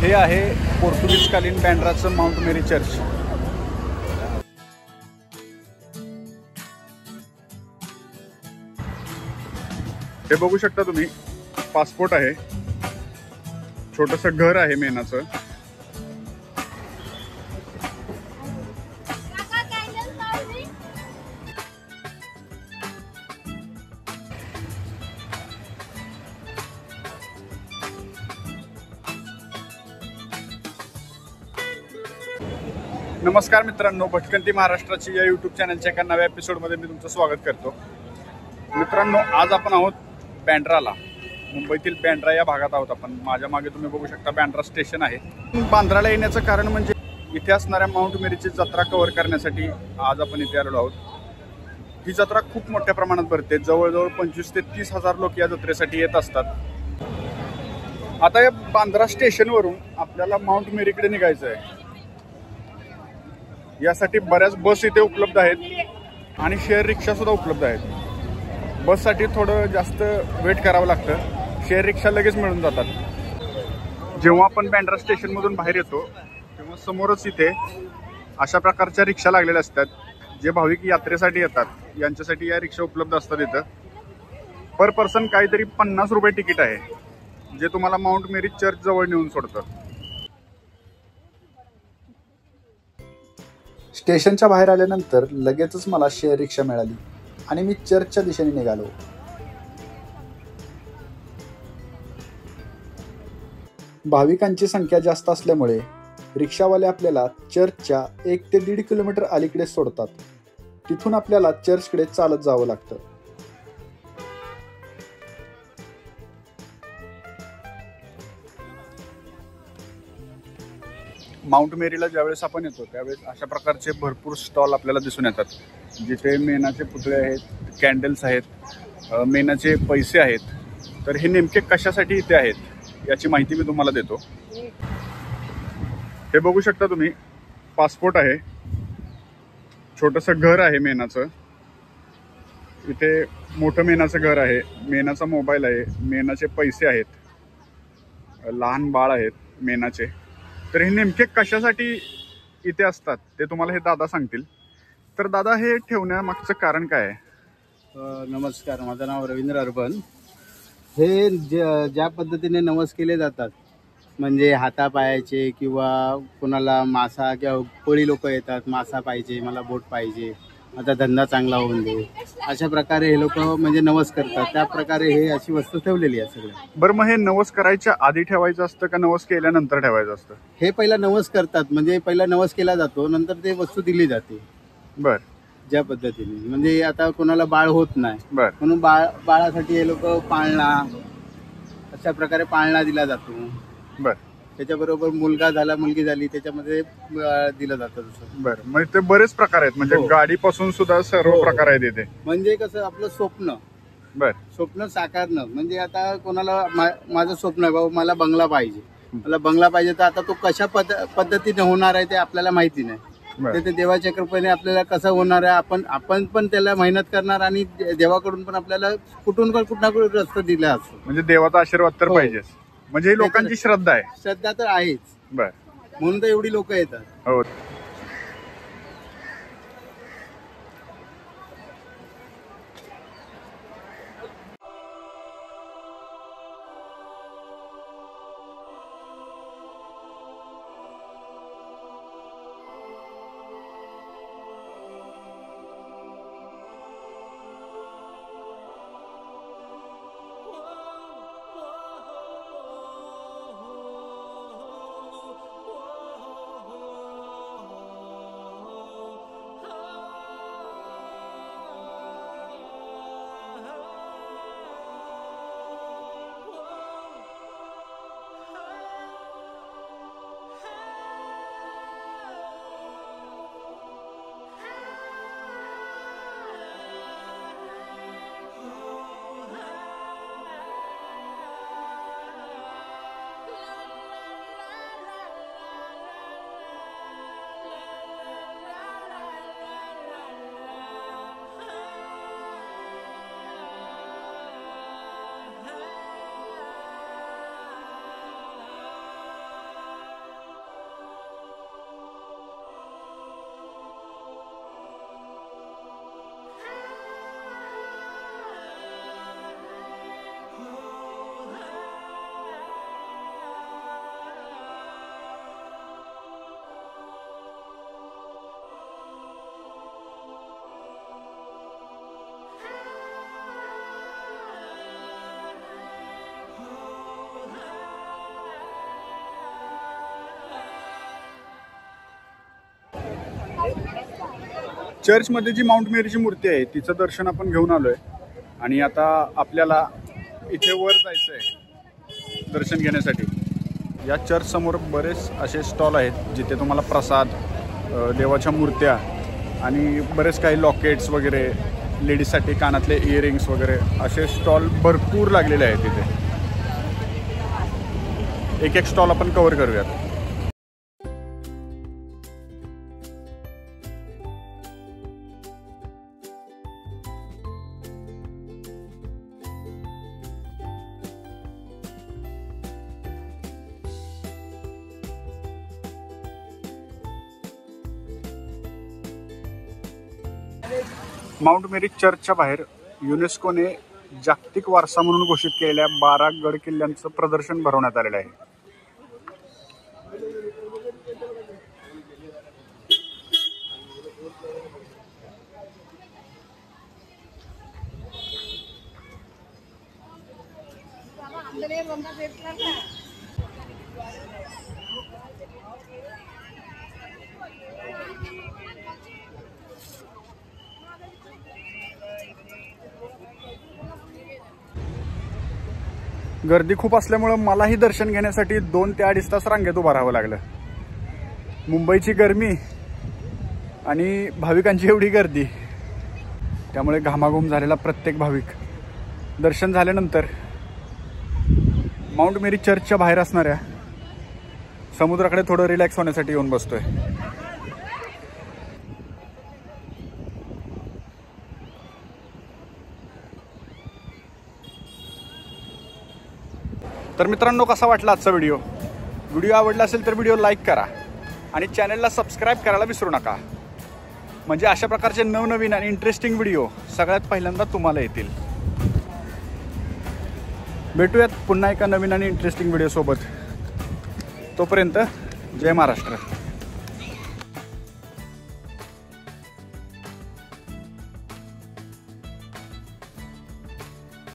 हे आहे पोर्तुगीजकालीन बँड्राचं माउंट मेरी चर्च। हे बघू शकता तुम्ही, पासपोर्ट आहे, छोटंसं घर आहे मेनाचं। नमस्कार मित्रांनो, भटकंती महाराष्ट्राची या यूट्यूब चॅनलच्या एका नव्या एपिसोडमध्ये मी तुमचं स्वागत करतो। मित्रांनो, आज आपण आहोत बँड्राला, मुंबईतील बँड्रा या भागात आहोत आपण। माझ्या मागे तुम्ही बघू शकता बँड्रा स्टेशन आहे। बांद्राला येण्याचं कारण म्हणजे इथे असणाऱ्या माउंट मेरीची जत्रा कव्हर करण्यासाठी आज आपण इथे आलेलो आहोत। ही जत्रा खूप मोठ्या प्रमाणात भरते, जवळजवळ 25,000 ते 30,000 लोक या जत्रेसाठी येत असतात। आता या बांद्रा स्टेशनवरून आपल्याला माउंट मेरीकडे निघायचं आहे। यासाठी बऱ्याच बस इथे उपलब्ध आहेत आणि शेअर रिक्षा सुद्धा उपलब्ध आहेत। बससाठी थोडं जास्त वेट करावं लागतं, शेअर रिक्षा लगेच मिळून जातात। जेव्हा आपण बँड्रा स्टेशनमधून बाहेर येतो तेव्हा समोरच इथे अशा प्रकारच्या रिक्षा लागलेल्या असतात। जे भाविक यात्रेसाठी येतात यांच्यासाठी या रिक्षा उपलब्ध असतात। इथं पर पर्सन काहीतरी 50 रुपये तिकीट आहे, जे तुम्हाला माउंट मेरी चर्च जवळ नेऊन सोडतं। स्टेशनच्या बाहेर आल्यानंतर लगेचच मला शेअर रिक्षा मिळाली आणि मी चर्चच्या दिशेने निघालो। भाविकांची संख्या जास्त असल्यामुळे रिक्षावाले आपल्याला चर्चच्या 1 ते 1.5 किलोमीटर अलीकडे सोडतात। तिथून आपल्याला चर्चकडे चालत जावं लागतं। माउंट मेरीला ज्यावेळेस आपण येतो त्यावेळेस अशा प्रकारचे भरपूर स्टॉल आपल्याला दिसून येतात, जिथे मेनाचे पुतळे आहेत, कॅन्डल्स आहेत, मेनाचे पैसे आहेत। तर हे नेमके कशासाठी इथे आहेत याची माहिती मी तुम्हाला देतो। हे बघू शकता तुम्ही, पासपोर्ट आहे, छोटंसं घर आहे मेनाचं। इथे मोठं मेनाचं घर आहे, मेनाचा मोबाईल आहे, मेनाचे पैसे आहेत, लहान बाळ आहेत मेनाचे। तर हे नेमके कशासाठी इथे असतात ते तुम्हाला हे दादा सांगतील। तर दादा, हे ठेवण्यामागचं कारण काय आहे? नमस्कार, माझं नाव रवींद्र अर्बन। हे ज्या पद्धतीने नवस केले जातात, म्हणजे हातापायाचे किंवा कोणाला मासा किंवा कोळी लोक येतात, मासा पाहिजे, मला बोट पाहिजे, आता धंदा चांगला होऊन दे, अशा प्रकारे हे लोक म्हणजे नवस करतात। त्या प्रकारे हे अशी वस्तू ठेवलेली आहे सगळं। बरं, मग हे नवस करायच्या आधी ठेवायचं असतं का नवस केल्यानंतर ठेवायचं असतं? हे पहिला नवस करतात, म्हणजे पहिला नवस केला जातो, नंतर ते वस्तू दिली जाते। बर, ज्या पद्धतीने म्हणजे आता कोणाला बाळ होत नाही, बर, म्हणून बाळासाठी हे लोक पाळणा, अशा प्रकारे पाळणा दिला जातो। बर, त्याच्याबरोबर मुलगा झाला, मुलगी झाली, त्याच्यामध्ये दिलं जातं तसं। बर, म्हणजे ते बरेच प्रकार आहेत, म्हणजे गाडीपासून सुद्धा सर्व प्रकार आहेत इथे। म्हणजे कसं आपलं स्वप्न, बर, स्वप्न साकारणं, म्हणजे आता कोणाला माझं स्वप्न आहे बाबा मला बंगला पाहिजे, मला बंगला पाहिजे, तर आता तो कशा पद्धतीने होणार आहे ते आपल्याला माहिती नाही। ते देवाच्या कृपेने आपल्याला कसं होणार आहे, आपण पण त्याला मेहनत करणार आणि देवाकडून पण आपल्याला कुठून रस्ता दिला असतो। म्हणजे देवाचा आशीर्वाद तर पाहिजेच, म्हणजे ही लोकांची श्रद्धा आहे। श्रद्धा तर आहेच, बर, म्हणून तर एवढी लोक येतात। हो। चर्चमध्ये जी माउंट मेरीची मूर्ती आहे तिचं दर्शन आपण घेऊन आलोय आणि आता आपल्याला इथे वर जायचं आहे दर्शन घेण्यासाठी. या चर्च समोर बरेच असे स्टॉल आहेत जिथे तुम्हाला प्रसाद, देवाच्या मूर्त्या आणि बरेच काही लॉकेट्स वगैरे, लेडीजसाठी कानातले इयरिंग्स वगैरे असे स्टॉल भरपूर लागलेले आहेत तिथे. एक एक स्टॉल आपण कव्हर करूयात. माउंट मेरी चर्चच्या बाहेर युनेस्कोने जागतिक वारसा म्हणून घोषित केलेल्या 12 गड किल्ल्यांचं प्रदर्शन भरवण्यात आलेलं आहे. गर्दी खूप असल्यामुळं मलाही दर्शन घेण्यासाठी 2 ते 2.5 तास रांगेत उभं राहावं लागलं. मुंबईची गरमी आणि भाविकांची एवढी गर्दी, त्यामुळे घामाघूम झालेला प्रत्येक भाविक दर्शन झाल्यानंतर माउंट मेरी चर्चच्या बाहेर असणाऱ्या समुद्राकडे थोडं रिलॅक्स होण्यासाठी येऊन बसतोय. तर मित्रांनो, कसा वाटला आजचा व्हिडिओ? व्हिडिओ आवडला असेल तर व्हिडिओ लाईक करा आणि चॅनलला सबस्क्राईब करायला विसरू नका, म्हणजे अशा प्रकारचे नवनवीन आणि इंटरेस्टिंग व्हिडिओ सगळ्यात पहिल्यांदा तुम्हाला येतील. भेटूयात पुन्हा एका नवीन आणि इंटरेस्टिंग व्हिडिओ सोबत. तोपर्यंत जय महाराष्ट्र.